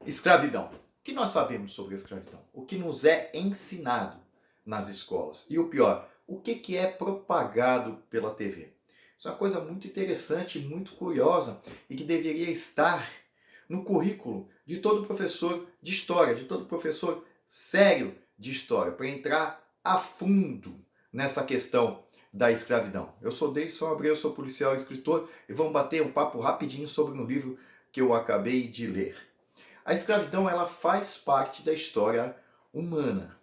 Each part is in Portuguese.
Escravidão. O que nós sabemos sobre a escravidão? O que nos é ensinado nas escolas? E o pior, o que é propagado pela TV? Isso é uma coisa muito interessante, muito curiosa e que deveria estar no currículo de todo professor de história, de todo professor sério de história, para entrar a fundo nessa questão da escravidão. Eu sou Deison Abreu, sou policial e escritor e vamos bater um papo rapidinho sobre um livro que eu acabei de ler. A escravidão ela faz parte da história humana.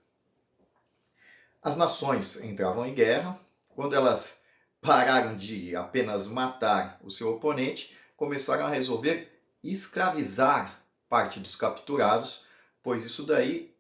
As nações entravam em guerra, quando elas pararam de apenas matar o seu oponente, começaram a resolver escravizar parte dos capturados, pois isso daí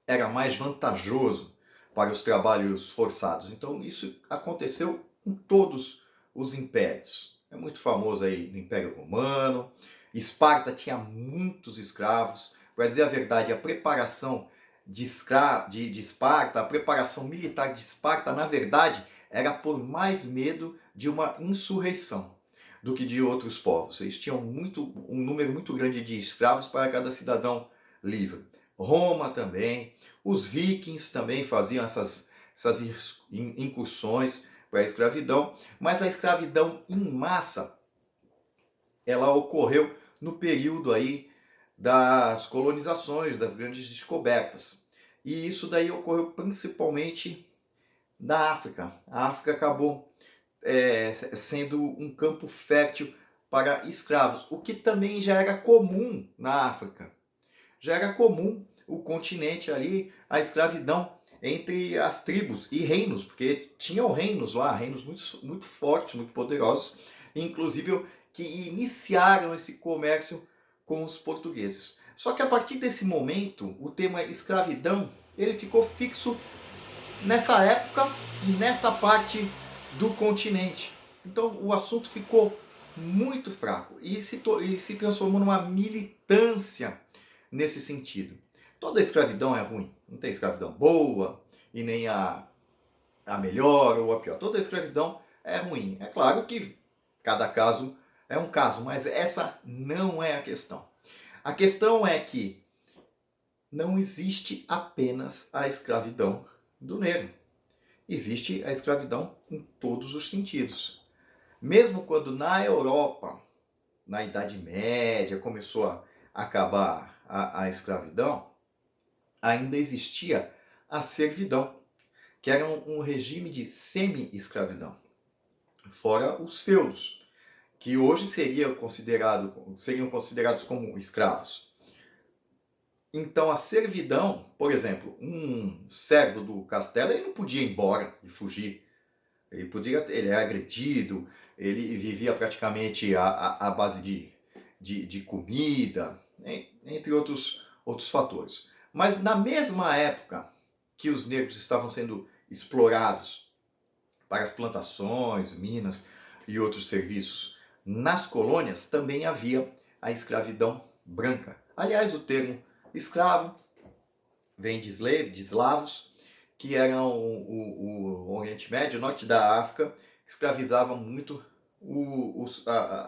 era mais vantajoso para os trabalhos forçados. Então isso aconteceu em todos os impérios. É muito famoso aí no Império Romano. Esparta tinha muitos escravos. Para dizer a verdade, a preparação de Esparta, a preparação militar de Esparta, na verdade, era por mais medo de uma insurreição do que de outros povos. Eles tinham um número muito grande de escravos para cada cidadão livre. Roma também, os vikings também faziam essas incursões para a escravidão, mas a escravidão em massa ela ocorreu no período aí das colonizações, das grandes descobertas. E isso daí ocorreu principalmente na África. A África acabou sendo um campo fértil para escravos, o que também já era comum na África. Já era comum o continente ali, a escravidão entre as tribos e reinos, porque tinham reinos lá, reinos muito fortes, muito poderosos, inclusive que iniciaram esse comércio com os portugueses. Só que a partir desse momento, o tema escravidão, ele ficou fixo nessa época e nessa parte do continente. Então o assunto ficou muito fraco e se transformou numa militância nesse sentido. Toda escravidão é ruim. Não tem escravidão boa e nem a melhor ou a pior. Toda escravidão é ruim. É claro que cada caso é um caso, mas essa não é a questão. A questão é que não existe apenas a escravidão do negro. Existe a escravidão em todos os sentidos. Mesmo quando na Europa, na Idade Média, começou a acabar a escravidão, ainda existia a servidão, que era um regime de semi-escravidão. Fora os feudos, que hoje seriam considerados como escravos. Então a servidão, por exemplo, um servo do castelo, ele não podia ir embora e fugir. Ele era agredido, ele vivia praticamente à base de comida, entre outros fatores. Mas na mesma época que os negros estavam sendo explorados para as plantações, minas e outros serviços nas colônias, também havia a escravidão branca. Aliás, o termo escravo vem de slave, de eslavos, que eram o Oriente Médio, o norte da África, que escravizavam muito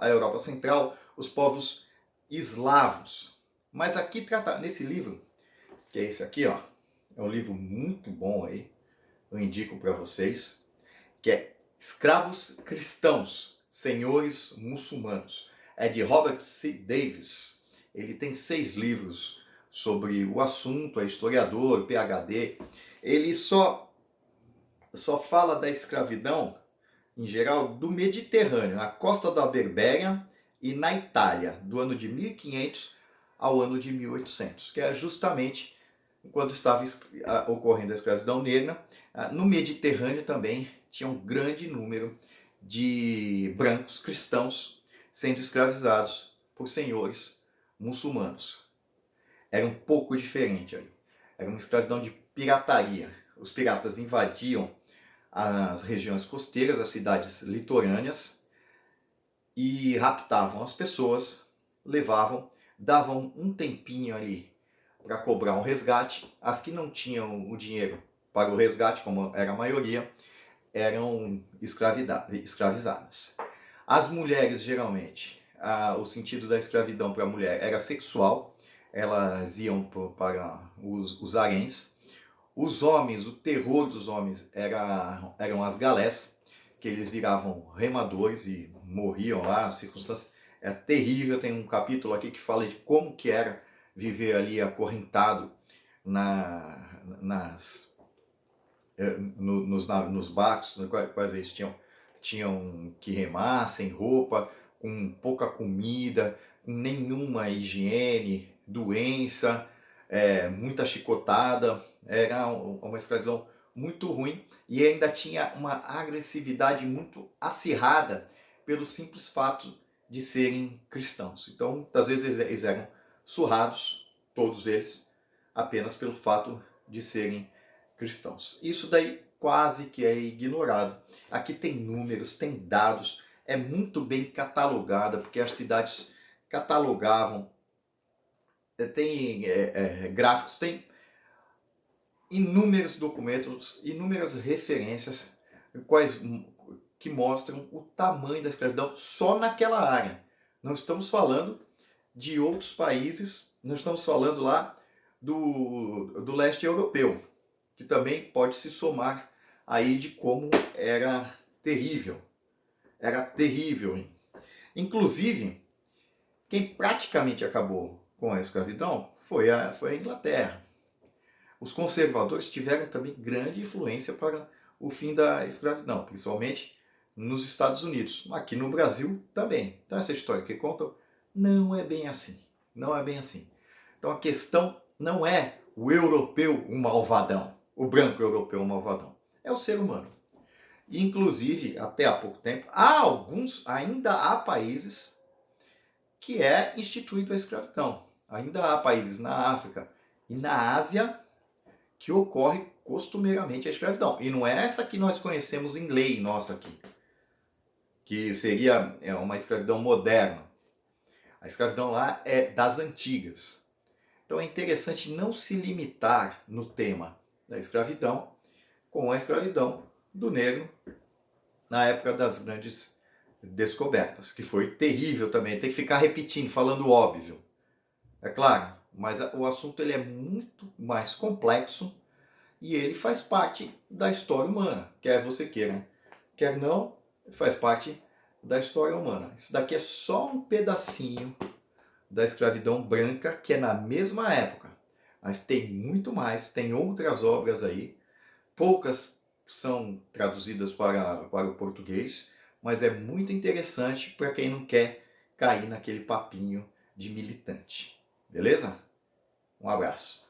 a Europa Central, os povos eslavos. Mas aqui nesse livro, que é esse aqui, ó, é um livro muito bom aí, eu indico para vocês, que é Escravos Cristãos, Senhores Muçulmanos. É de Robert C. Davis. Ele tem 6 livros sobre o assunto, é historiador, PhD. Ele só fala da escravidão, em geral, do Mediterrâneo, na costa da Berbéria e na Itália, do ano de 1500 ao ano de 1800, que é justamente quando estava ocorrendo a escravidão negra. No Mediterrâneo também tinha um grande número de brancos cristãos sendo escravizados por senhores muçulmanos. Era um pouco diferente ali. Era uma escravidão de pirataria. Os piratas invadiam as regiões costeiras, as cidades litorâneas, e raptavam as pessoas, levavam, davam um tempinho ali para cobrar um resgate. As que não tinham o dinheiro para o resgate, como era a maioria, eram escravizadas. As mulheres, geralmente, o sentido da escravidão para a mulher era sexual. elas iam para os haréns. Os homens, o terror dos homens eram as galés, que eles viravam remadores e morriam lá, a circunstância é terrível. Tem um capítulo aqui que fala de como que era viver ali acorrentado nos barcos nos quais eles tinham que remar, sem roupa, com pouca comida, com nenhuma higiene, doença, muita chicotada. Era uma escravidão muito ruim e ainda tinha uma agressividade muito acirrada pelo simples fato de serem cristãos. Então, muitas vezes eles eram surrados, todos eles, apenas pelo fato de serem cristãos. Isso daí quase que é ignorado. Aqui tem números, tem dados, é muito bem catalogada, porque as cidades catalogavam, tem gráficos, tem inúmeros documentos, inúmeras referências que mostram o tamanho da escravidão só naquela área. Não estamos falando de outros países, não estamos falando lá do leste europeu, que também pode se somar aí de como era terrível. Era terrível. Inclusive, quem praticamente acabou com a escravidão foi a Inglaterra. Os conservadores tiveram também grande influência para o fim da escravidão, principalmente nos Estados Unidos. Aqui no Brasil também. Então essa história que contam não é bem assim. Não é bem assim. Então a questão não é o europeu um malvadão, o branco europeu um malvadão. É o ser humano. Inclusive, até há pouco tempo, ainda há países que é instituído a escravidão. Ainda há países na África e na Ásia que ocorre costumeiramente a escravidão. E não é essa que nós conhecemos em lei nossa aqui, que seria uma escravidão moderna. A escravidão lá é das antigas. Então é interessante não se limitar no tema da escravidão com a escravidão do negro na época das grandes descobertas, que foi terrível também. Tem que ficar repetindo, falando óbvio. É claro, mas o assunto ele é muito mais complexo e ele faz parte da história humana, quer você queira, quer não, faz parte da história humana. Isso daqui é só um pedacinho da escravidão branca, que é na mesma época, mas tem muito mais, tem outras obras aí, poucas são traduzidas para o português, mas é muito interessante para quem não quer cair naquele papinho de militante. Beleza? Um abraço.